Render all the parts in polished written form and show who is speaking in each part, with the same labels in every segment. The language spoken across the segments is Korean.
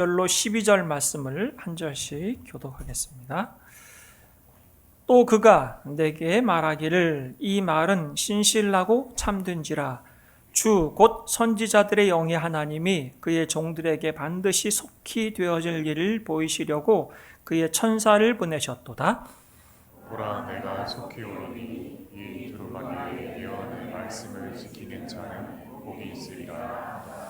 Speaker 1: 별로 12절 말씀을 한 절씩 교독하겠습니다. 또 그가 내게 말하기를 이 말은 신실하고 참된지라 주 곧 선지자들의 영의 하나님이 그의 종들에게 반드시 속히 되어질 일을 보이시려고 그의 천사를 보내셨도다.
Speaker 2: 보라, 내가 속히 오리니 이 두루마리의 예언의 말씀을 지키는 자는 복이 있으리라.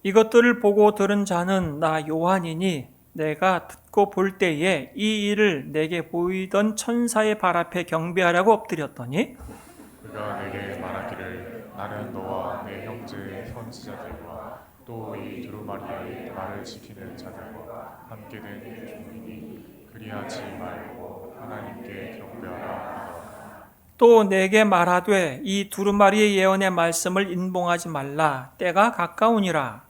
Speaker 1: 이것들을 보고 들은 자는 나 요한이니 내가 듣고 볼 때에 이 일을 내게 보이던 천사의 발 앞에 경배하려고 엎드렸더니
Speaker 2: 그가 내게 말하기를 나는 너와 내 형제 선지자들과 또 이 두루마리의 말을 지키는 자들과 함께 된 종이니 그리하지 말고 하나님께 경배하라.
Speaker 1: 또 내게 말하되 이 두루마리의 예언의 말씀을 인봉하지 말라 때가 가까우니라.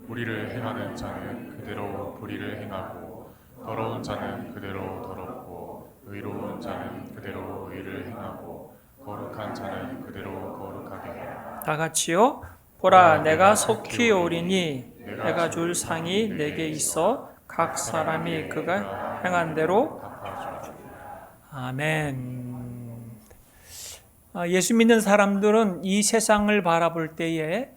Speaker 2: 불의를 행하는 자는 그대로 불의를 행하고 더러운 자는 그대로 더럽고 의로운 자는 그대로 의를 행하고 거룩한 자는 그대로 거룩하게 해라.
Speaker 1: 다 같이요. 보라 내가 속히 오리니 내가 줄 상이 내게 있어 각 사람이 그가 행한 대로 아멘. 예수 믿는 사람들은 이 세상을 바라볼 때에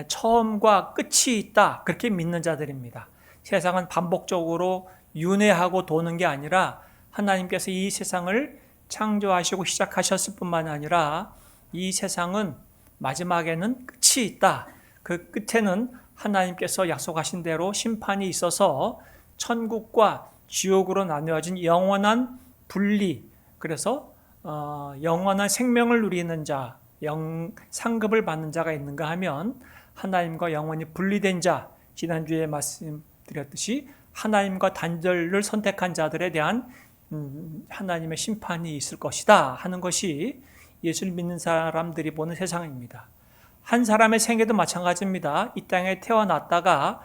Speaker 1: 처음과 끝이 있다 그렇게 믿는 자들입니다. 세상은 반복적으로 윤회하고 도는 게 아니라 하나님께서 이 세상을 창조하시고 시작하셨을 뿐만 아니라 이 세상은 마지막에는 끝이 있다. 그 끝에는 하나님께서 약속하신 대로 심판이 있어서 천국과 지옥으로 나누어진 영원한 분리, 그래서 영원한 생명을 누리는 자, 상급을 받는 자가 있는가 하면 하나님과 영원히 분리된 자, 지난주에 말씀드렸듯이 하나님과 단절을 선택한 자들에 대한 하나님의 심판이 있을 것이다 하는 것이 예수를 믿는 사람들이 보는 세상입니다. 한 사람의 생애도 마찬가지입니다. 이 땅에 태어났다가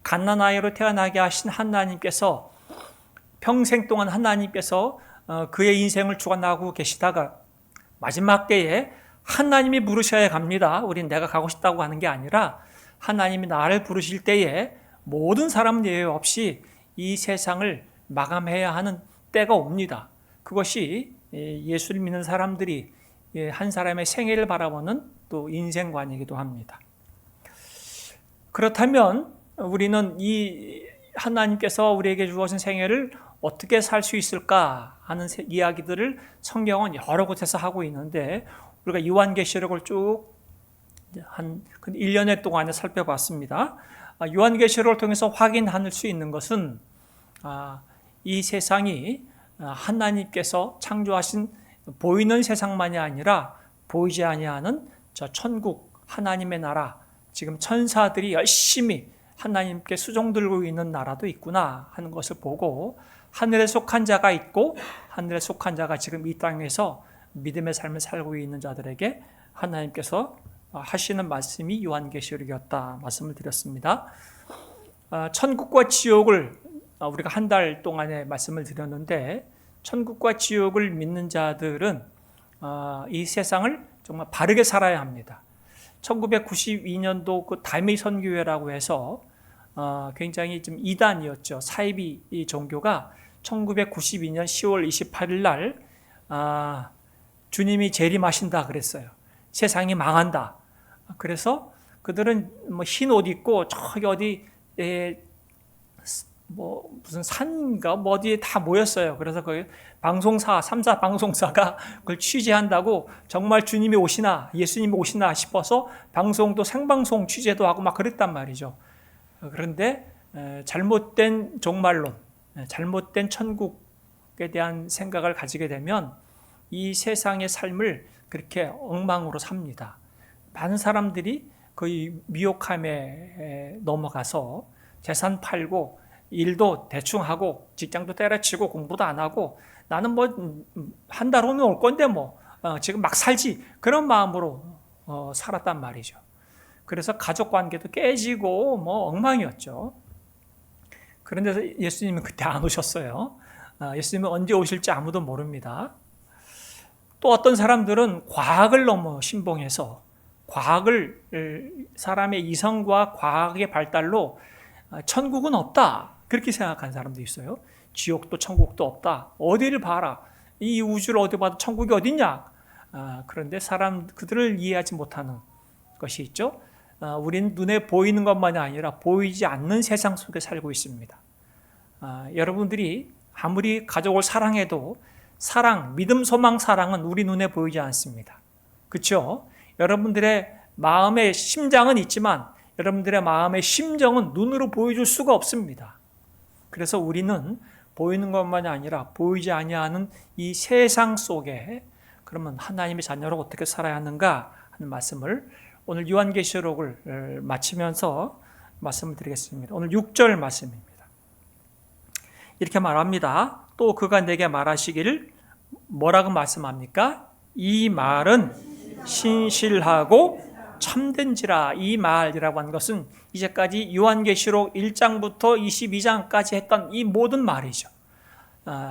Speaker 1: 갓난아이로 태어나게 하신 하나님께서 평생 동안 하나님께서 그의 인생을 주관하고 계시다가 마지막 때에 하나님이 부르셔야 갑니다. 우린 내가 가고 싶다고 하는 게 아니라 하나님이 나를 부르실 때에 모든 사람은 예외 없이 이 세상을 마감해야 하는 때가 옵니다. 그것이 예수를 믿는 사람들이 한 사람의 생애를 바라보는 또 인생관이기도 합니다. 그렇다면 우리는 이 하나님께서 우리에게 주어진 생애를 어떻게 살 수 있을까 하는 이야기들을 성경은 여러 곳에서 하고 있는데 우리가 요한계시록을 쭉 한 1년여 동안에 살펴봤습니다. 요한계시록을 통해서 확인할 수 있는 것은 이 세상이 하나님께서 창조하신 보이는 세상만이 아니라 보이지 아니하는 저 천국 하나님의 나라, 지금 천사들이 열심히 하나님께 수종 들고 있는 나라도 있구나 하는 것을 보고 하늘에 속한 자가 있고 하늘에 속한 자가 지금 이 땅에서 믿음의 삶을 살고 있는 자들에게 하나님께서 하시는 말씀이 요한계시록이었다 말씀을 드렸습니다. 천국과 지옥을 우리가 한 달 동안에 말씀을 드렸는데 천국과 지옥을 믿는 자들은 이 세상을 정말 바르게 살아야 합니다. 1992년도 그 담의 선교회라고 해서 굉장히 좀 이단이었죠. 사이비 종교가 1992년 10월 28일 날 주님이 재림하신다 그랬어요. 세상이 망한다. 그래서 그들은 뭐 흰 옷 입고 저기 어디 뭐 무슨 산인가 뭐 어디에 다 모였어요. 그래서 거기 방송사 3사 방송사가 그걸 취재한다고 정말 주님이 오시나 예수님이 오시나 싶어서 방송도 생방송 취재도 하고 막 그랬단 말이죠. 그런데 잘못된 종말론, 잘못된 천국에 대한 생각을 가지게 되면 이 세상의 삶을 그렇게 엉망으로 삽니다. 많은 사람들이 거의 미혹함에 넘어가서 재산 팔고 일도 대충 하고 직장도 때려치고 공부도 안 하고 나는 뭐 한 달 후면 올 건데 뭐 지금 막 살지 그런 마음으로 살았단 말이죠. 그래서 가족 관계도 깨지고 뭐 엉망이었죠. 그런데 예수님은 그때 안 오셨어요. 예수님은 언제 오실지 아무도 모릅니다. 또 어떤 사람들은 과학을 너무 신봉해서 과학을 사람의 이성과 과학의 발달로 천국은 없다 그렇게 생각하는 사람도 있어요. 지옥도 천국도 없다. 어디를 봐라. 이 우주를 어디 봐도 천국이 어딨냐. 그런데 그들을 이해하지 못하는 것이 있죠. 우리는 눈에 보이는 것만이 아니라 보이지 않는 세상 속에 살고 있습니다. 여러분들이 아무리 가족을 사랑해도 믿음, 소망, 사랑은 우리 눈에 보이지 않습니다. 그렇죠? 여러분들의 마음의 심장은 있지만 여러분들의 마음의 심정은 눈으로 보여줄 수가 없습니다. 그래서 우리는 보이는 것만이 아니라 보이지 아니하는 이 세상 속에 그러면 하나님의 자녀로 어떻게 살아야 하는가 하는 말씀을 오늘 요한계시록을 마치면서 말씀을 드리겠습니다. 오늘 6절 말씀입니다. 이렇게 말합니다. 또 그가 내게 말하시기를 뭐라고 말씀합니까? 이 말은 신실하고 참된지라. 이 말이라고 하는 것은 이제까지 요한계시록 1장부터 22장까지 했던 이 모든 말이죠.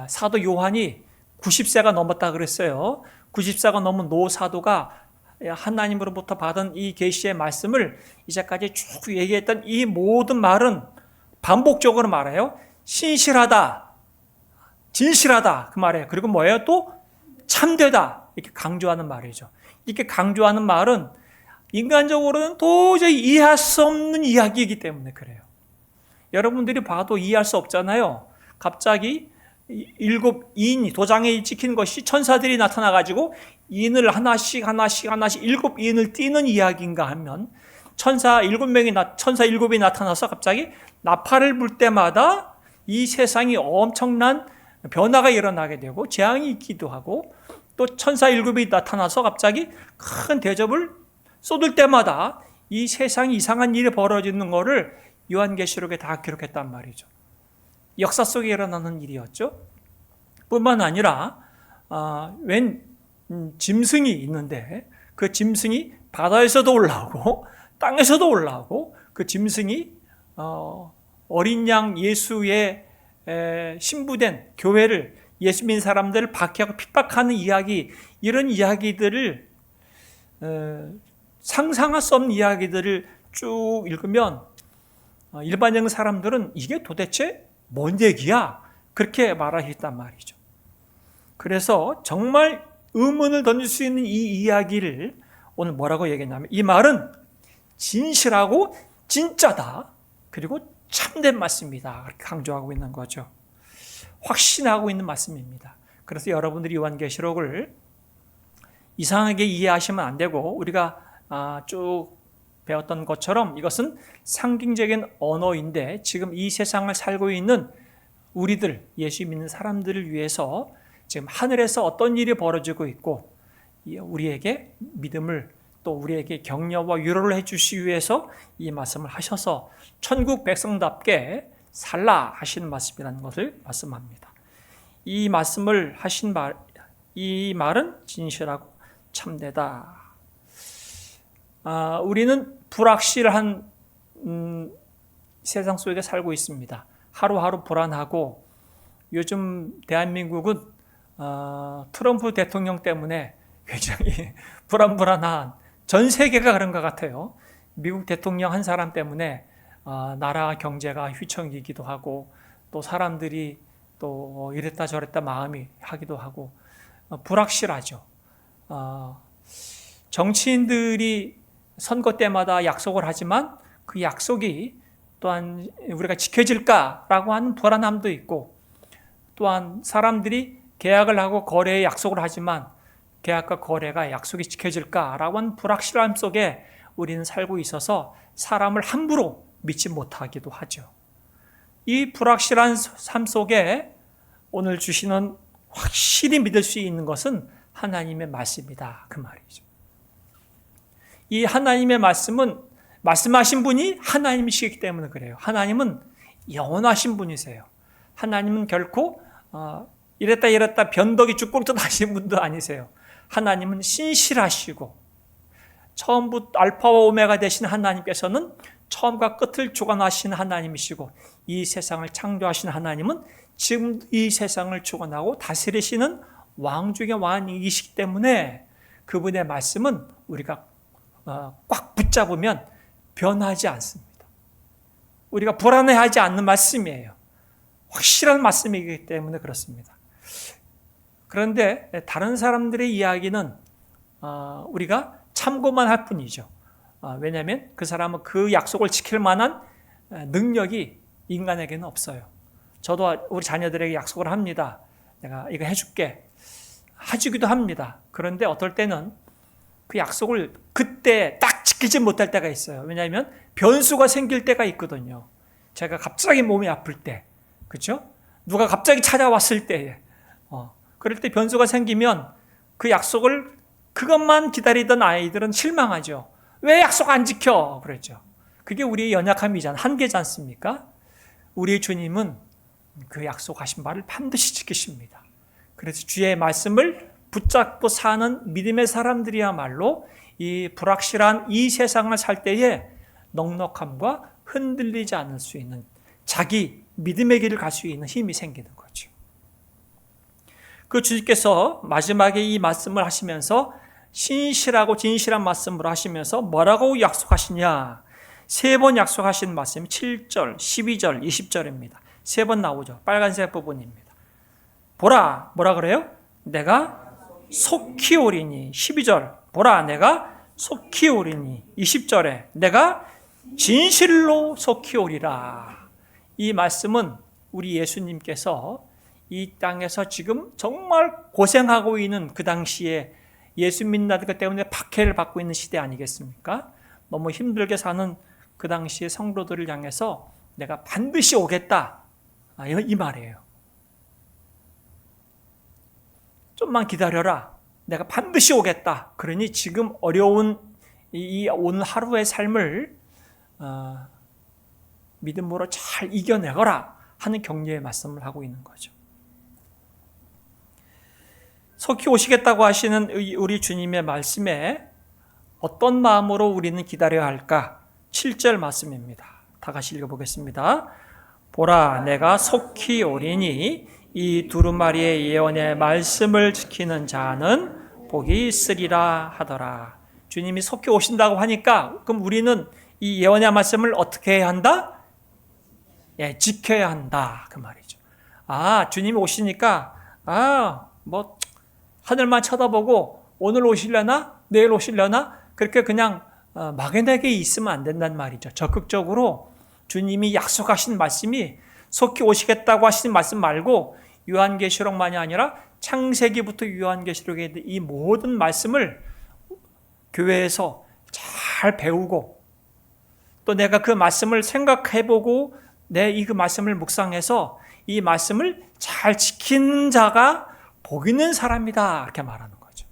Speaker 1: 사도 요한이 90세가 넘었다 그랬어요. 90세가 넘은 노 사도가 하나님으로부터 받은 이 계시의 말씀을 이제까지 쭉 얘기했던 이 모든 말은 반복적으로 말해요. 신실하다, 진실하다 그 말이에요. 그리고 뭐예요? 또 참되다 이렇게 강조하는 말이죠. 이렇게 강조하는 말은 인간적으로는 도저히 이해할 수 없는 이야기이기 때문에 그래요. 여러분들이 봐도 이해할 수 없잖아요. 갑자기 7인 도장에 찍힌 것이 천사들이 나타나가지고 인을 하나씩 7인을 띄는 이야기인가 하면 천사 7이 나타나서 갑자기 나팔을 불 때마다 이 세상이 엄청난 변화가 일어나게 되고 재앙이 있기도 하고 또 천사 7이 나타나서 갑자기 큰 대접을 쏟을 때마다 이 세상이 이상한 일이 벌어지는 것을 요한계시록에 다 기록했단 말이죠. 역사 속에 일어나는 일이었죠. 뿐만 아니라 웬 짐승이 있는데 그 짐승이 바다에서도 올라오고 땅에서도 올라오고 그 짐승이 어린 양 예수의 신부된 교회를 예수 믿는 사람들을 박해하고 핍박하는 이야기 이런 이야기들을 상상할 수 없는 이야기들을 쭉 읽으면 일반적인 사람들은 이게 도대체 뭔 얘기야? 그렇게 말하셨단 말이죠. 그래서 정말 의문을 던질 수 있는 이 이야기를 오늘 뭐라고 얘기했냐면 이 말은 진실하고 진짜다. 그리고 참된 말씀이다. 그렇게 강조하고 있는 거죠. 확신하고 있는 말씀입니다. 그래서 여러분들이 요한계시록을 이상하게 이해하시면 안 되고 우리가 쭉 배웠던 것처럼 이것은 상징적인 언어인데 지금 이 세상을 살고 있는 우리들, 예수 믿는 사람들을 위해서 지금 하늘에서 어떤 일이 벌어지고 있고 우리에게 믿음을 또 우리에게 격려와 위로를 해주시기 위해서 이 말씀을 하셔서 천국 백성답게 살라 하시는 말씀이라는 것을 말씀합니다. 이 말씀을 하신 이 말은 진실하고 참되다. 우리는 불확실한 세상 속에 살고 있습니다. 하루하루 불안하고 요즘 대한민국은 트럼프 대통령 때문에 굉장히 불안한 전 세계가 그런 것 같아요. 미국 대통령 한 사람 때문에 나라 경제가 휘청이기도 하고 또 사람들이 또 이랬다 저랬다 마음이 하기도 하고 불확실하죠. 정치인들이 선거 때마다 약속을 하지만 그 약속이 또한 우리가 지켜질까라고 하는 불안함도 있고 또한 사람들이 계약을 하고 거래에 약속을 하지만 계약과 거래가 약속이 지켜질까라고 하는 불확실함 속에 우리는 살고 있어서 사람을 함부로 믿지 못하기도 하죠. 이 불확실한 삶 속에 오늘 주시는 확실히 믿을 수 있는 것은 하나님의 말씀이다. 그 말이죠. 이 하나님의 말씀은 말씀하신 분이 하나님이시기 때문에 그래요. 하나님은 영원하신 분이세요. 하나님은 결코 이랬다 변덕이 죽을 듯 하신 분도 아니세요. 하나님은 신실하시고 처음부터 알파와 오메가 되신 하나님께서는 처음과 끝을 주관하시는 하나님이시고 이 세상을 창조하신 하나님은 지금 이 세상을 주관하고 다스리시는 왕 중의 왕이시기 때문에 그분의 말씀은 우리가 꽉 붙잡으면 변하지 않습니다. 우리가 불안해하지 않는 말씀이에요. 확실한 말씀이기 때문에 그렇습니다. 그런데 다른 사람들의 이야기는 우리가 참고만 할 뿐이죠. 왜냐하면 그 사람은 그 약속을 지킬 만한 능력이 인간에게는 없어요. 저도 우리 자녀들에게 약속을 합니다. 내가 이거 해줄게. 해주기도 합니다. 그런데 어떨 때는 그 약속을 그때 딱 지키지 못할 때가 있어요. 왜냐하면 변수가 생길 때가 있거든요. 제가 갑자기 몸이 아플 때, 그렇죠? 누가 갑자기 찾아왔을 때에, 그럴 때 변수가 생기면 그 약속을 그것만 기다리던 아이들은 실망하죠. 왜 약속 안 지켜? 그랬죠. 그게 우리의 연약함이잖아. 한계지 않습니까? 우리 주님은 그 약속하신 말을 반드시 지키십니다. 그래서 주의 말씀을 붙잡고 사는 믿음의 사람들이야말로 이 불확실한 이 세상을 살 때에 넉넉함과 흔들리지 않을 수 있는 자기 믿음의 길을 갈 수 있는 힘이 생기는 거죠. 그 주님께서 마지막에 이 말씀을 하시면서 신실하고 진실한 말씀으로 하시면서 뭐라고 약속하시냐? 3번 약속하신 말씀이 7절, 12절, 20절입니다. 3번 나오죠. 빨간색 부분입니다. 보라, 뭐라 그래요? 내가 속히 오리니. 12절, 보라, 내가 속히 오리니. 20절에 내가 진실로 속히 오리라. 이 말씀은 우리 예수님께서 이 땅에서 지금 정말 고생하고 있는 그 당시에 예수 믿는 것 때문에 박해를 받고 있는 시대 아니겠습니까? 너무 힘들게 사는 그 당시의 성도들을 향해서 내가 반드시 오겠다. 이 말이에요. 좀만 기다려라. 내가 반드시 오겠다. 그러니 지금 어려운 이 오늘 하루의 삶을 믿음으로 잘 이겨내거라 하는 격려의 말씀을 하고 있는 거죠. 속히 오시겠다고 하시는 우리 주님의 말씀에 어떤 마음으로 우리는 기다려야 할까? 7절 말씀입니다. 다 같이 읽어보겠습니다. 보라, 내가 속히 오리니 이 두루마리의 예언의 말씀을 지키는 자는 복이 있으리라 하더라. 주님이 속히 오신다고 하니까 그럼 우리는 이 예언의 말씀을 어떻게 해야 한다? 지켜야 한다. 그 말이죠. 주님이 오시니까 하늘만 쳐다보고 오늘 오시려나? 내일 오시려나? 그렇게 그냥 막연하게 있으면 안 된단 말이죠. 적극적으로 주님이 약속하신 말씀이 속히 오시겠다고 하신 말씀 말고 요한계시록만이 아니라 창세기부터 요한계시록에 이 모든 말씀을 교회에서 잘 배우고 또 내가 그 말씀을 생각해보고 그 말씀을 묵상해서 이 말씀을 잘 지키는 자가 복 있는 사람이다 이렇게 말하는 거죠.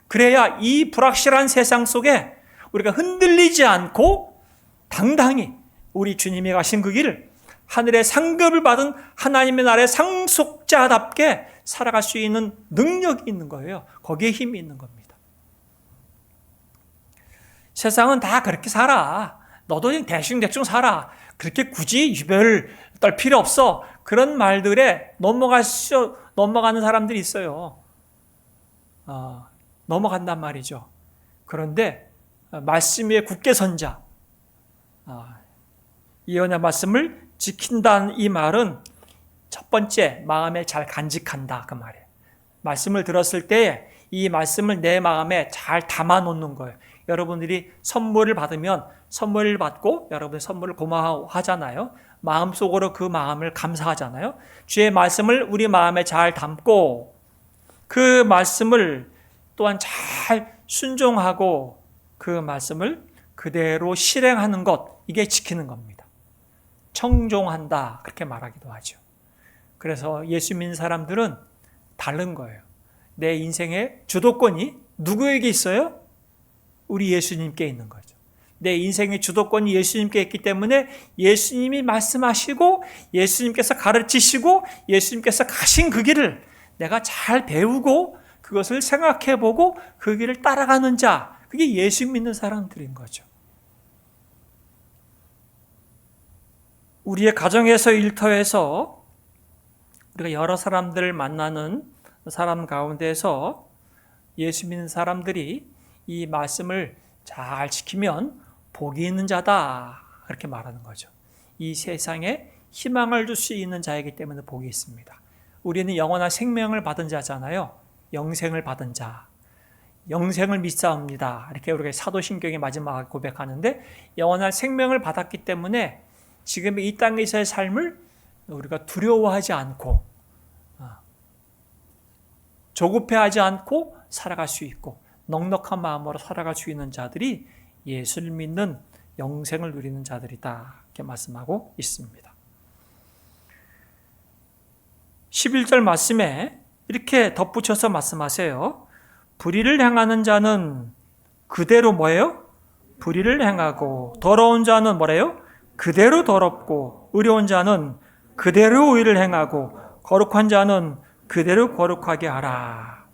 Speaker 1: 그래야 이 불확실한 세상 속에 우리가 흔들리지 않고 당당히 우리 주님이 가신 그 길을 하늘의 상급을 받은 하나님의 나라의 상속자답게 살아갈 수 있는 능력이 있는 거예요. 거기에 힘이 있는 겁니다. 세상은 다 그렇게 살아. 너도 대충 살아. 그렇게 굳이 유별 떨 필요 없어. 그런 말들에 넘어가는 사람들이 있어요. 넘어간단 말이죠. 그런데 말씀 위에 굳게 선자, 예언의 말씀을 지킨다는 이 말은 첫 번째 마음에 잘 간직한다 그 말이에요. 말씀을 들었을 때 이 말씀을 내 마음에 잘 담아 놓는 거예요. 여러분들이 선물을 받으면 선물을 받고 여러분의 선물을 고마워하잖아요. 마음속으로 그 마음을 감사하잖아요. 주의 말씀을 우리 마음에 잘 담고 그 말씀을 또한 잘 순종하고 그 말씀을 그대로 실행하는 것, 이게 지키는 겁니다. 청종한다 그렇게 말하기도 하죠. 그래서 예수 믿는 사람들은 다른 거예요. 내 인생의 주도권이 누구에게 있어요? 우리 예수님께 있는 거죠. 내 인생의 주도권이 예수님께 있기 때문에 예수님이 말씀하시고 예수님께서 가르치시고 예수님께서 가신 그 길을 내가 잘 배우고 그것을 생각해보고 그 길을 따라가는 자, 그게 예수 믿는 사람들인 거죠. 우리의 가정에서 일터에서 우리가 여러 사람들을 만나는 사람 가운데서 예수 믿는 사람들이 이 말씀을 잘 지키면 복이 있는 자다 그렇게 말하는 거죠. 이 세상에 희망을 줄 수 있는 자이기 때문에 복이 있습니다. 우리는 영원한 생명을 받은 자잖아요. 영생을 받은 자. 영생을 믿사옵니다. 이렇게 우리가 사도신경의 마지막에 고백하는데 영원한 생명을 받았기 때문에 지금 이 땅에서의 삶을 우리가 두려워하지 않고 조급해하지 않고 살아갈 수 있고 넉넉한 마음으로 살아갈 수 있는 자들이 예수를 믿는 영생을 누리는 자들이다. 이렇게 말씀하고 있습니다. 11절 말씀에 이렇게 덧붙여서 말씀하세요. 불의를 행하는 자는 그대로 뭐예요? 불의를 행하고 더러운 자는 뭐래요? 그대로 더럽고 의로운 자는 그대로 의를 행하고 거룩한 자는 그대로 거룩하게 하라.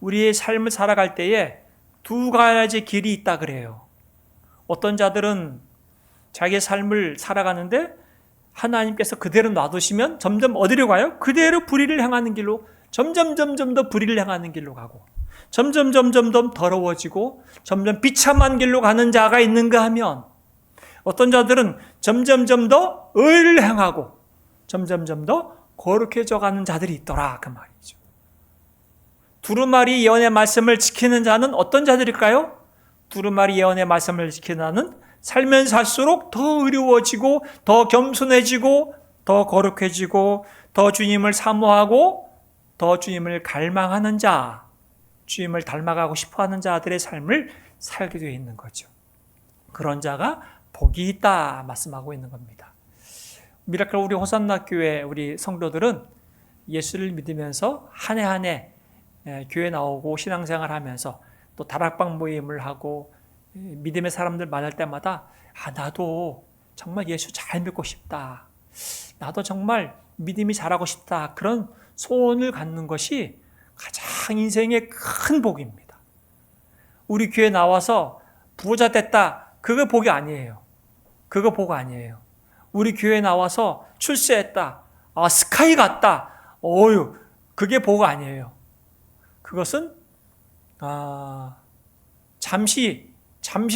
Speaker 1: 우리의 삶을 살아갈 때에 두 가지 길이 있다 그래요. 어떤 자들은 자기의 삶을 살아가는데 하나님께서 그대로 놔두시면 점점 어디로 가요? 그대로 불의를 행하는 길로 점점 더 불의를 행하는 길로 가고 점점 더 더러워지고 점점 비참한 길로 가는 자가 있는가 하면 어떤 자들은 점점 더 의를 행하고 점점 더 거룩해져 가는 자들이 있더라 그 말이죠. 두루마리 예언의 말씀을 지키는 자는 어떤 자들일까요? 두루마리 예언의 말씀을 지키는 자는 살면 살수록 더 의로워지고 더 겸손해지고 더 거룩해지고 더 주님을 사모하고 더 주님을 갈망하는 자, 주님을 닮아가고 싶어하는 자들의 삶을 살게 되어 있는 거죠. 그런 자가 복이 있다 말씀하고 있는 겁니다. 미라클 우리 호산나 교회 우리 성도들은 예수를 믿으면서 한 해 한 해 교회 나오고 신앙생활 하면서 또 다락방 모임을 하고 믿음의 사람들 만날 때마다 나도 정말 예수 잘 믿고 싶다. 나도 정말 믿음이 잘하고 싶다. 그런 소원을 갖는 것이 가장 인생의 큰 복입니다. 우리 교회 나와서 부자 됐다. 그거 복이 아니에요. 그거 복 아니에요. 우리 교회 나와서 출세했다. 스카이 갔다. 그게 복 아니에요. 그것은 잠시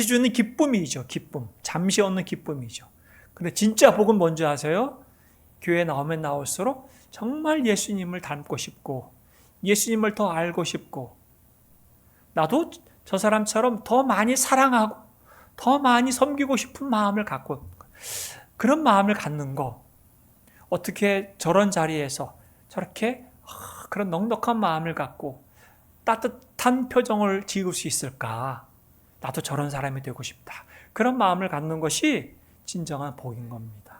Speaker 1: 주는 기쁨이죠. 기쁨. 잠시 얻는 기쁨이죠. 근데 진짜 복은 뭔지 아세요? 교회 나오면 나올수록 정말 예수님을 닮고 싶고 예수님을 더 알고 싶고 나도 저 사람처럼 더 많이 사랑하고 더 많이 섬기고 싶은 마음을 갖고 그런 마음을 갖는 거 어떻게 저런 자리에서 저렇게 그런 넉넉한 마음을 갖고 따뜻한 표정을 지을 수 있을까? 나도 저런 사람이 되고 싶다. 그런 마음을 갖는 것이 진정한 복인 겁니다.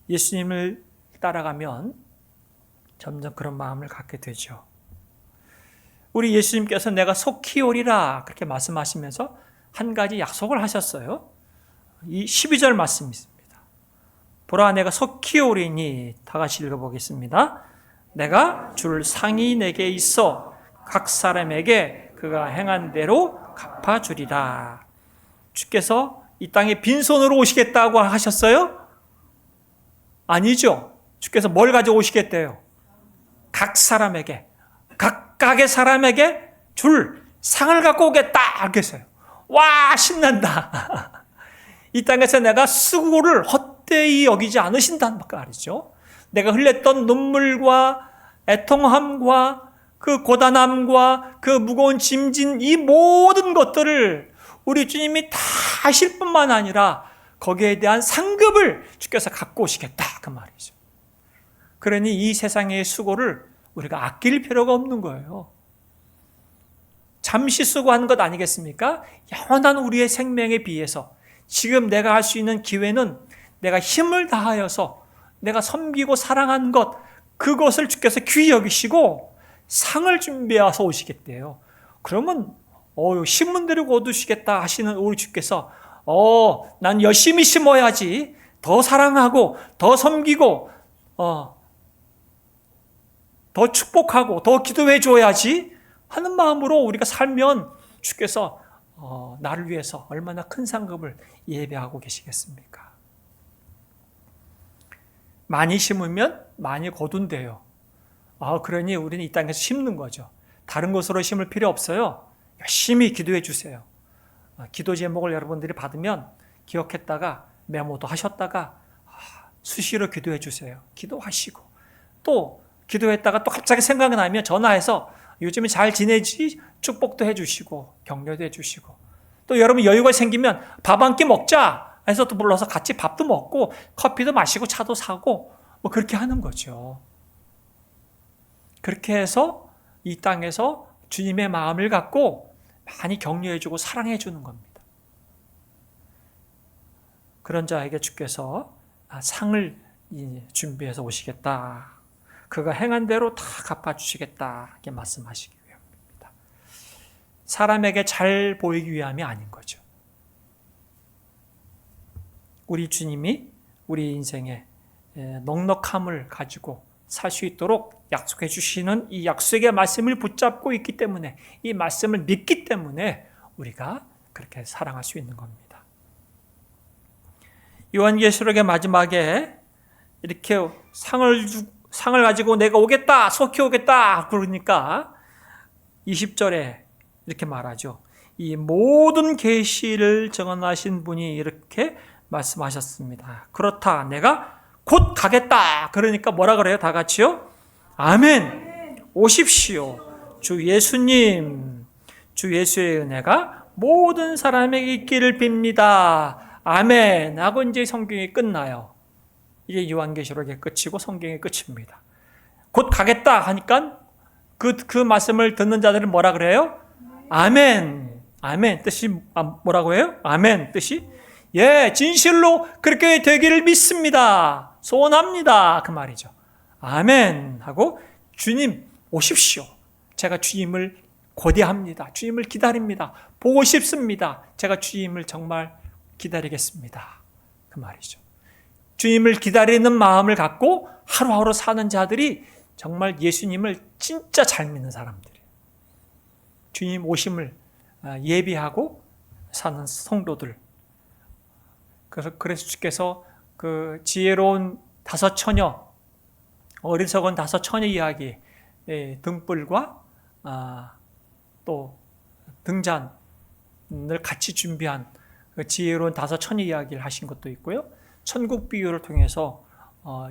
Speaker 1: 예수님을 따라가면 점점 그런 마음을 갖게 되죠. 우리 예수님께서 내가 속히 오리라 그렇게 말씀하시면서 한 가지 약속을 하셨어요. 이 12절 말씀이 있습니다. 보라 내가 속히 오리니 다 같이 읽어보겠습니다. 내가 줄 상이 내게 있어 각 사람에게 그가 행한 대로 갚아주리라. 주께서 이 땅에 빈손으로 오시겠다고 하셨어요? 아니죠. 주께서 뭘 가져오시겠대요? 각 사람에게, 각각의 사람에게 줄 상을 갖고 오겠다. 알겠어요. 와, 신난다. 이 땅에서 내가 수고를 헛되이 여기지 않으신다는 말이죠. 내가 흘렸던 눈물과 애통함과 그 고단함과 그 무거운 짐진 이 모든 것들을 우리 주님이 다 하실 뿐만 아니라 거기에 대한 상급을 주께서 갖고 오시겠다 그 말이죠. 그러니 이 세상의 수고를 우리가 아낄 필요가 없는 거예요. 잠시 수고하는 것 아니겠습니까? 영원한 우리의 생명에 비해서 지금 내가 할 수 있는 기회는 내가 힘을 다하여서 내가 섬기고 사랑한 것 그것을 주께서 귀히 여기시고 상을 준비해서 오시겠대요. 그러면 신문대로 거두시겠다 하시는 우리 주께서 난 열심히 심어야지 더 사랑하고 더 섬기고 더 축복하고 더 기도해 줘야지 하는 마음으로 우리가 살면 주께서 나를 위해서 얼마나 큰 상급을 예배하고 계시겠습니까? 많이 심으면 많이 거둔대요. 그러니 우리는 이 땅에서 심는 거죠. 다른 곳으로 심을 필요 없어요. 열심히 기도해 주세요. 기도 제목을 여러분들이 받으면 기억했다가 메모도 하셨다가 수시로 기도해 주세요. 기도하시고 또 기도했다가 또 갑자기 생각이 나면 전화해서 요즘에 잘 지내지? 축복도 해주시고 격려도 해주시고 또 여러분 여유가 생기면 밥 한 끼 먹자 해서 또 불러서 같이 밥도 먹고 커피도 마시고 차도 사고 뭐 그렇게 하는 거죠. 그렇게 해서 이 땅에서 주님의 마음을 갖고 많이 격려해주고 사랑해주는 겁니다. 그런 자에게 주께서 상을 준비해서 오시겠다. 그가 행한 대로 다 갚아주시겠다. 이렇게 말씀하시기 위함입니다. 사람에게 잘 보이기 위함이 아닌 거죠. 우리 주님이 우리 인생에 넉넉함을 가지고 살 수 있도록 약속해 주시는 이 약속의 말씀을 붙잡고 있기 때문에 이 말씀을 믿기 때문에 우리가 그렇게 사랑할 수 있는 겁니다. 요한계시록의 마지막에 이렇게 상을 가지고 내가 오겠다, 속히 오겠다 그러니까 20절에 이렇게 말하죠. 이 모든 계시를 정언하신 분이 이렇게 말씀하셨습니다. 그렇다, 내가 곧 가겠다. 그러니까 뭐라 그래요? 다 같이요? 아멘. 오십시오. 주 예수님, 주 예수의 은혜가 모든 사람에게 있기를 빕니다. 아멘. 하고 이제 성경이 끝나요. 이게 요한계시록의 끝이고 성경의 끝입니다. 곧 가겠다 하니까 그 말씀을 듣는 자들은 뭐라 그래요? 아멘. 아멘. 뜻이 뭐라고 해요? 아멘. 뜻이 예, 진실로 그렇게 되기를 믿습니다. 소원합니다. 그 말이죠. 아멘 하고 주님 오십시오. 제가 주님을 고대합니다. 주님을 기다립니다. 보고 싶습니다. 제가 주님을 정말 기다리겠습니다. 그 말이죠. 주님을 기다리는 마음을 갖고 하루하루 사는 자들이 정말 예수님을 진짜 잘 믿는 사람들이에요. 주님 오심을 예비하고 사는 성도들. 그래서 주께서 그 지혜로운 다섯 처녀, 어리석은 다섯 처녀 이야기, 등불과 또 등잔을 같이 준비한 그 지혜로운 다섯 처녀 이야기를 하신 것도 있고요. 천국 비유를 통해서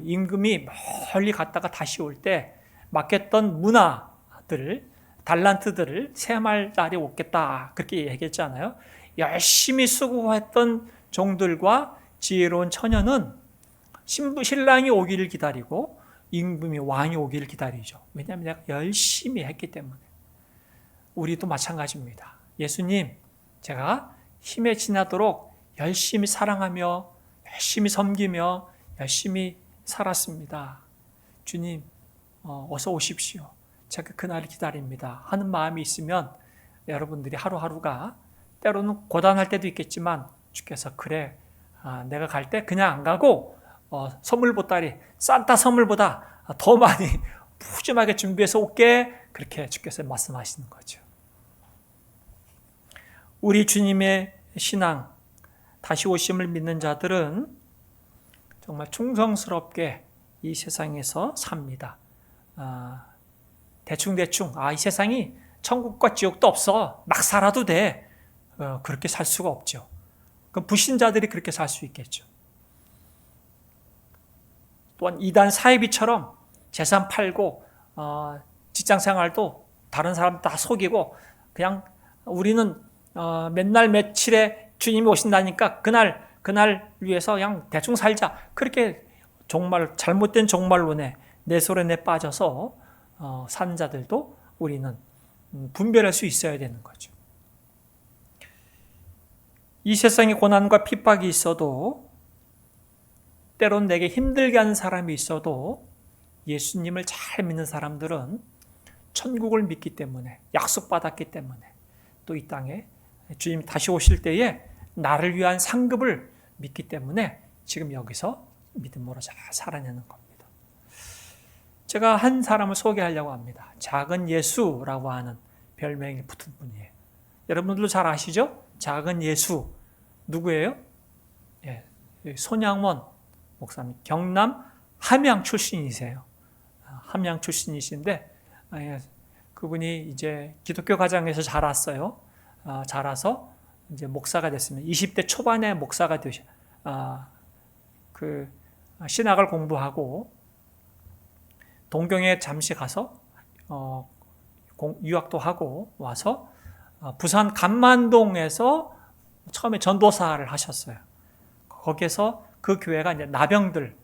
Speaker 1: 임금이 멀리 갔다가 다시 올 때 맡겼던 문화들, 달란트들을 세말 날이 오겠다 그렇게 얘기했잖아요. 열심히 수고했던 종들과 지혜로운 처녀는 신랑이 오기를 기다리고 임금이 왕이 오기를 기다리죠. 왜냐하면 내가 열심히 했기 때문에. 우리도 마찬가지입니다. 예수님, 제가 힘에 지나도록 열심히 사랑하며 열심히 섬기며 열심히 살았습니다. 주님, 어서 오십시오. 제가 그날을 기다립니다. 하는 마음이 있으면 여러분들이 하루하루가 때로는 고단할 때도 있겠지만 주께서 그래, 내가 갈 때 그냥 안 가고 선물 보따리, 산타 선물보다 더 많이 푸짐하게 준비해서 올게. 그렇게 주께서 말씀하시는 거죠. 우리 주님의 신앙, 다시 오심을 믿는 자들은 정말 충성스럽게 이 세상에서 삽니다. 대충대충 이 세상이 천국과 지옥도 없어. 막 살아도 돼. 그렇게 살 수가 없죠. 그럼 불신자들이 그렇게 살 수 있겠죠. 또한 이단 사이비처럼 재산 팔고 직장생활도 다른 사람 다 속이고 그냥 우리는 맨날 며칠에 주님이 오신다니까 그날 위해서 그냥 대충 살자. 그렇게 정말 잘못된 종말론에 내소련에 빠져서 사는 자들도 우리는 분별할 수 있어야 되는 거죠. 이 세상에 고난과 핍박이 있어도 때론 내게 힘들게 하는 사람이 있어도 예수님을 잘 믿는 사람들은 천국을 믿기 때문에 약속받았기 때문에 또 이 땅에 주님이 다시 오실 때에 나를 위한 상급을 믿기 때문에 지금 여기서 믿음으로 잘 살아내는 겁니다. 제가 한 사람을 소개하려고 합니다. 작은 예수라고 하는 별명이 붙은 분이에요. 여러분들도 잘 아시죠? 작은 예수 누구예요? 예, 손양원 목사님, 경남 함양 출신이세요. 함양 출신이신데 그분이 이제 기독교 가정에서 자랐어요. 자라서 이제 목사가 됐습니다. 20대 초반에 목사가 그 신학을 공부하고 동경에 잠시 가서 유학도 하고 와서 부산 감만동에서 처음에 전도사를 하셨어요. 거기서 그 교회가 이제 나병들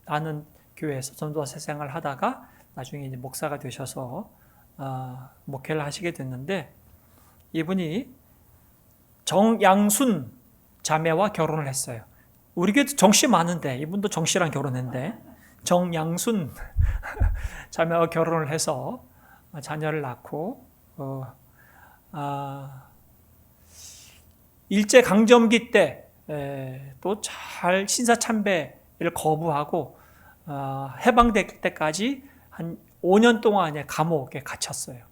Speaker 1: 아는 교회에서 전도사 생활을 하다가 나중에 이제 목사가 되셔서 목회를 하시게 됐는데, 이분이 정양순 자매와 결혼을 했어요. 우리 교회도 정씨 많은데 이분도 정씨랑 결혼했는데, 정양순 자매와 결혼을 해서 자녀를 낳고 일제 강점기 때 또 잘 신사참배를 거부하고 해방될 때까지 한 5년 동안의 감옥에 갇혔어요.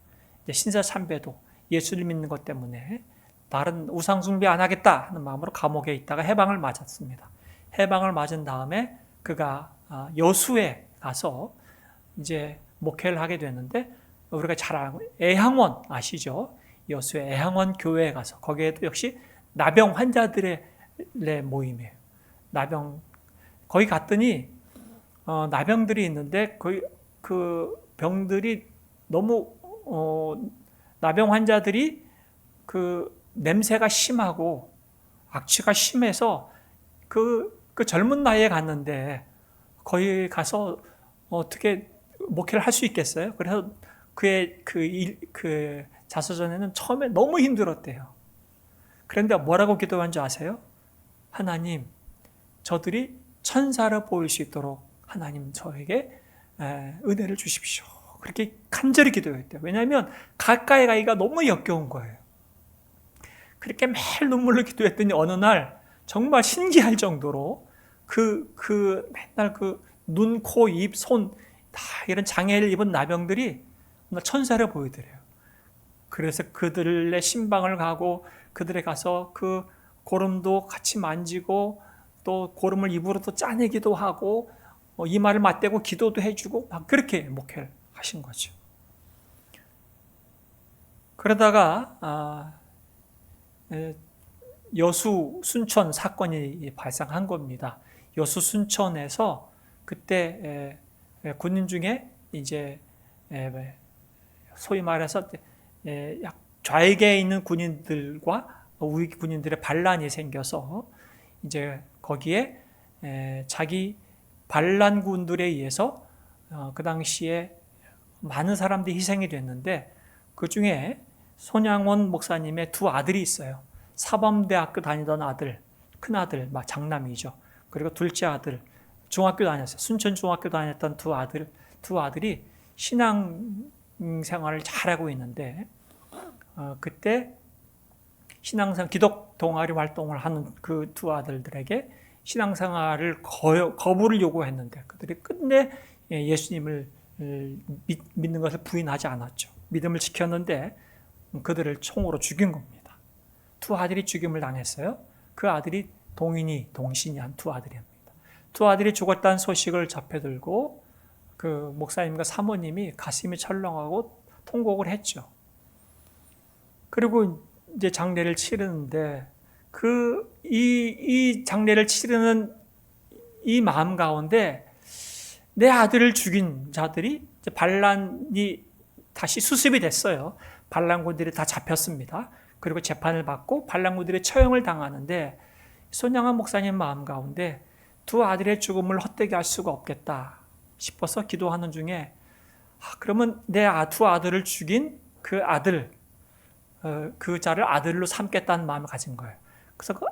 Speaker 1: 신사참배도 예수를 믿는 것 때문에 다른 우상 숭배 안 하겠다 하는 마음으로 감옥에 있다가 해방을 맞았습니다. 해방을 맞은 다음에 그가 여수에 가서 이제 목회를 하게 됐는데, 우리가 잘 알고 애향원 아시죠? 여수의 애향원 교회에 가서 거기에도 역시 나병 환자들의 모임이에요. 거기 갔더니 나병들이 있는데 거기 그 병들이 너무 나병 환자들이 그 냄새가 심하고 악취가 심해서 그 젊은 나이에 갔는데 거기 가서 어떻게 목회를 할 수 있겠어요? 그래서 그의 그 자서전에는 처음에 너무 힘들었대요. 그런데 뭐라고 기도한 줄 아세요? 하나님, 저들이 천사를 보일 수 있도록 하나님 저에게 은혜를 주십시오. 그렇게 간절히 기도했대요. 왜냐하면 가까이 가기가 너무 역겨운 거예요. 그렇게 매일 눈물로 기도했더니 어느 날 정말 신기할 정도로 맨날 눈, 코, 입, 손 다 이런 장애를 입은 나병들이 천사를 보이더래요. 그래서 그들의 신방을 가고 그들에 가서 그 고름도 같이 만지고 또 고름을 입으로 또 짜내기도 하고 이마를 맞대고 기도도 해주고 막 그렇게 목회를 하신 거죠. 그러다가 여수 순천 사건이 발생한 겁니다. 여수 순천에서 그때 군인 중에 이제 소위 말해서 좌익에 있는 군인들과 우익 군인들의 반란이 생겨서 이제 거기에 자기 반란군들에 의해서 그 당시에 많은 사람들이 희생이 됐는데, 그 중에 손양원 목사님의 두 아들이 있어요. 사범대학교 다니던 아들, 큰 아들, 장남이죠. 그리고 둘째 아들, 중학교 다녔어요. 순천 중학교 다녔던 두 아들이 신앙 생활을 잘하고 있는데, 그때 신앙생활 기독 동아리 활동을 하는 그 두 아들들에게 신앙생활을 거부를 요구했는데 그들이 끝내 예수님을 믿는 것을 부인하지 않았죠. 믿음을 지켰는데 그들을 총으로 죽인 겁니다. 두 아들이 죽임을 당했어요. 그 아들이 동신이 한 두 아들입니다. 두 아들이 죽었다는 소식을 접해들고 그 목사님과 사모님이 가슴이 철렁하고 통곡을 했죠. 그리고 이제 장례를 치르는데 이 장례를 치르는 이 마음 가운데 내 아들을 죽인 자들이 이제 반란이 다시 수습이 됐어요. 반란군들이 다 잡혔습니다. 그리고 재판을 받고 반란군들이 처형을 당하는데, 손양원 목사님 마음 가운데 두 아들의 죽음을 헛되게 할 수가 없겠다 싶어서 기도하는 중에 그러면 내 두 아들을 죽인 그 아들, 그 자를 아들로 삼겠다는 마음을 가진 거예요. 그래서 그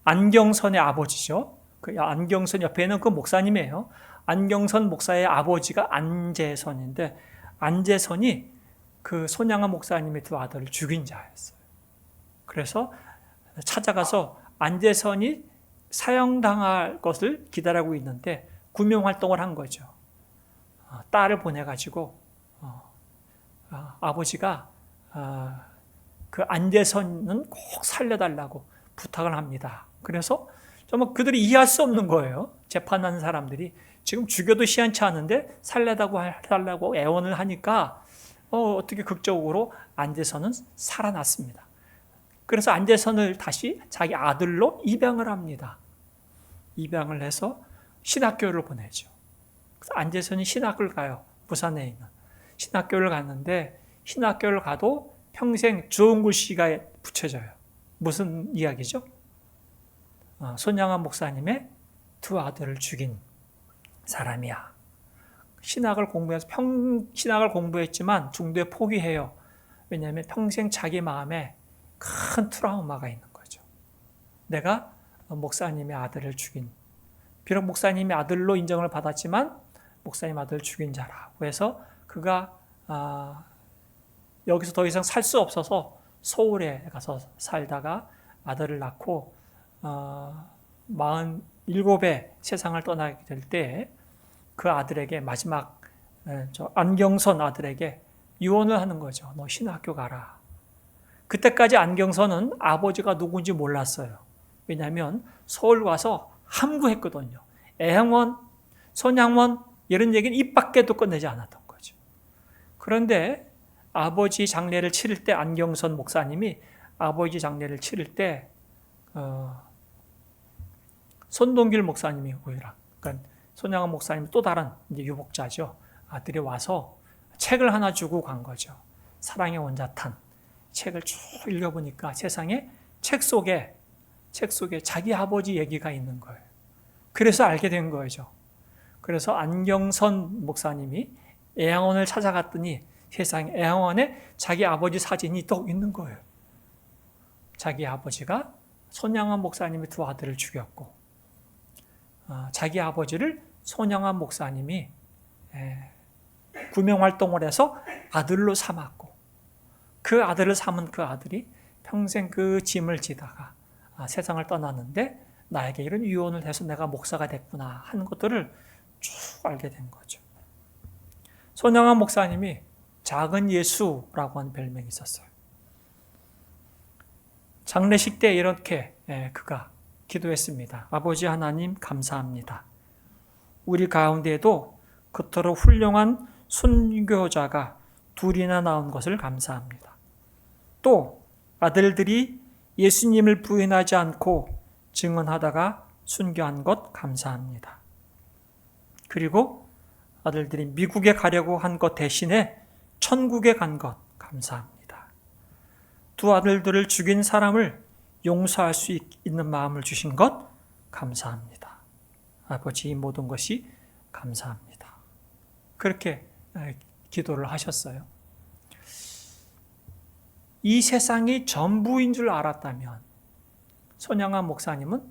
Speaker 1: 안경선의 아버지죠. 그 안경선 옆에는 그 목사님이에요. 안경선 목사의 아버지가 안재선인데, 안재선이 그 손양원 목사님의 두 아들을 죽인 자였어요. 그래서 찾아가서 안재선이 사형당할 것을 기다리고 있는데 구명활동을 한 거죠. 딸을 보내가지고 아버지가 그 안재선은 꼭 살려달라고 부탁을 합니다. 그래서 정말 그들이 이해할 수 없는 거예요. 재판하는 사람들이 지금 죽여도 시원치 않은데 살려달라고 애원을 하니까 어떻게 극적으로 안재선은 살아났습니다. 그래서 안재선을 다시 자기 아들로 입양을 합니다. 입양을 해서 신학교를 보내죠. 그래서 안재선이 신학교를 가요. 부산에 있는. 신학교를 갔는데 신학교를 가도 평생 좋은 글씨가 붙여져요. 무슨 이야기죠? 손양환 목사님의 두 아들을 죽인 사람이야. 신학을 공부했지만 중도에 포기해요. 왜냐하면 평생 자기 마음에 큰 트라우마가 있는 거죠. 내가 목사님의 아들을 죽인, 비록 목사님의 아들로 인정을 받았지만 목사님 아들을 죽인 자라고 해서 그가 여기서 더 이상 살 수 없어서 서울에 가서 살다가 아들을 낳고 47에 세상을 떠나게 될 때 그 아들에게 마지막 안경선 아들에게 유언을 하는 거죠. 너 신학교 가라. 그때까지 안경선은 아버지가 누군지 몰랐어요. 왜냐하면 서울 와서 함구했거든요. 애향원, 손양원 이런 얘기는 입 밖에도 꺼내지 않았던 거죠. 그런데 아버지 장례를 치를 때 안경선 목사님이 아버지 장례를 치를 때 손동길 목사님이 오히려 그러니까 손양원 목사님 또 다른 이제 유복자죠. 아들이 와서 책을 하나 주고 간 거죠. 사랑의 원자탄 책을 쭉 읽어보니까 세상에 책 속에 자기 아버지 얘기가 있는 거예요. 그래서 알게 된 거죠. 그래서 안경선 목사님이 애양원을 찾아갔더니 세상에 애양원에 자기 아버지 사진이 또 있는 거예요. 자기 아버지가 손양환 목사님의 두 아들을 죽였고 자기 아버지를 손양환 목사님이 구명활동을 해서 아들로 삼았고 그 아들을 삼은 그 아들이 평생 그 짐을 지다가 세상을 떠났는데 나에게 이런 유언을 해서 내가 목사가 됐구나 하는 것들을 쭉 알게 된 거죠. 손양환 목사님이 작은 예수라고 하는 별명이 있었어요. 장례식 때 이렇게 그가 기도했습니다. 아버지 하나님 감사합니다. 우리 가운데에도 그토록 훌륭한 순교자가 둘이나 나온 것을 감사합니다. 또 아들들이 예수님을 부인하지 않고 증언하다가 순교한 것 감사합니다. 그리고 아들들이 미국에 가려고 한 것 대신에 천국에 간 것 감사합니다. 두 아들들을 죽인 사람을 용서할 수 있는 마음을 주신 것 감사합니다. 아버지 이 모든 것이 감사합니다. 그렇게 기도를 하셨어요. 이 세상이 전부인 줄 알았다면 손양환 목사님은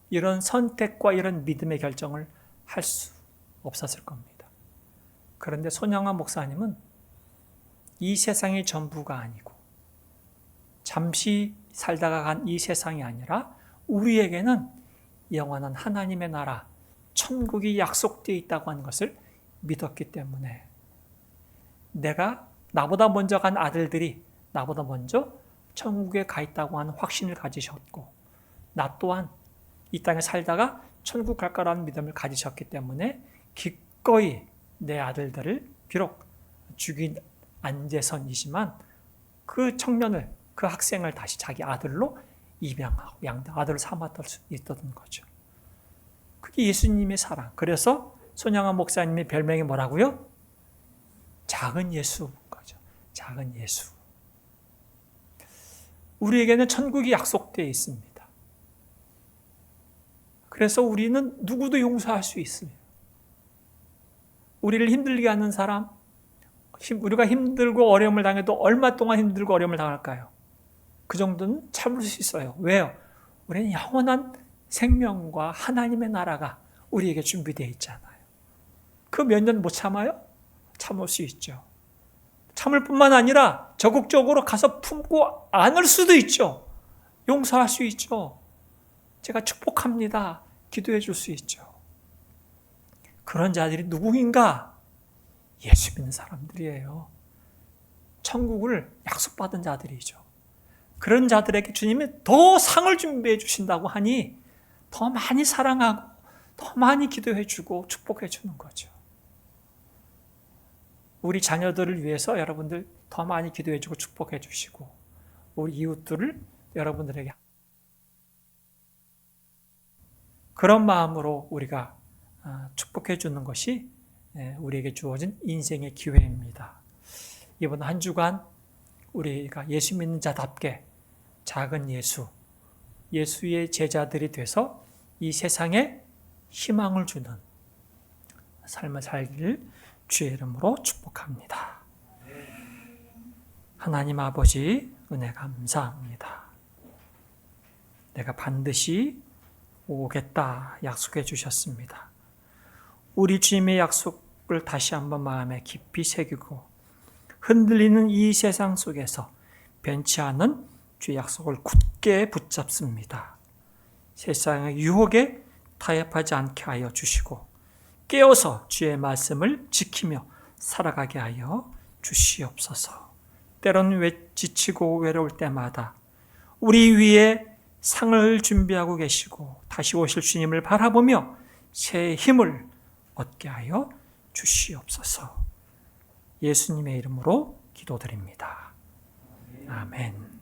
Speaker 1: 이런 선택과 이런 믿음의 결정을 할 수 없었을 겁니다. 그런데 손양환 목사님은 이 세상이 전부가 아니고 잠시 살다가 간 이 세상이 아니라 우리에게는 영원한 하나님의 나라, 천국이 약속되어 있다고 하는 것을 믿었기 때문에 나보다 먼저 간 아들들이 나보다 먼저 천국에 가 있다고 하는 확신을 가지셨고 나 또한 이 땅에 살다가 천국 갈 거라는 믿음을 가지셨기 때문에 기꺼이 내 아들들을 비록 죽인 안재선이지만 그 청년을 그 학생을 다시 자기 아들로 입양하고 아들을 삼았을 수 있었던 거죠. 그게 예수님의 사랑. 그래서 손양환 목사님의 별명이 뭐라고요? 작은 예수인 거죠. 작은 예수. 우리에게는 천국이 약속되어 있습니다. 그래서 우리는 누구도 용서할 수 있어요. 우리를 힘들게 하는 사람, 우리가 힘들고 어려움을 당해도 얼마 동안 힘들고 어려움을 당할까요? 그 정도는 참을 수 있어요. 왜요? 우리는 영원한 생명과 하나님의 나라가 우리에게 준비되어 있잖아요. 그 몇 년 못 참아요? 참을 수 있죠. 참을 뿐만 아니라 적극적으로 가서 품고 안을 수도 있죠. 용서할 수 있죠. 제가 축복합니다. 기도해 줄 수 있죠. 그런 자들이 누구인가? 예수 믿는 사람들이에요. 천국을 약속받은 자들이죠. 그런 자들에게 주님이 더 상을 준비해 주신다고 하니 더 많이 사랑하고 더 많이 기도해 주고 축복해 주는 거죠. 우리 자녀들을 위해서 여러분들 더 많이 기도해 주고 축복해 주시고 우리 이웃들을 여러분들에게 그런 마음으로 우리가 축복해 주는 것이 우리에게 주어진 인생의 기회입니다. 이번 한 주간 우리가 예수 믿는 자답게 작은 예수의 제자들이 돼서 이 세상에 희망을 주는 삶을 살기를 주의 이름으로 축복합니다. 하나님 아버지, 은혜 감사합니다. 내가 반드시 오겠다 약속해 주셨습니다. 우리 주님의 약속을 다시 한번 마음에 깊이 새기고 흔들리는 이 세상 속에서 변치 않은 주의 약속을 굳게 붙잡습니다. 세상의 유혹에 타협하지 않게 하여 주시고 깨어서 주의 말씀을 지키며 살아가게 하여 주시옵소서. 때로는 지치고 외로울 때마다 우리 위에 상을 준비하고 계시고 다시 오실 주님을 바라보며 새 힘을 얻게 하여 주시옵소서. 예수님의 이름으로 기도드립니다. 아멘.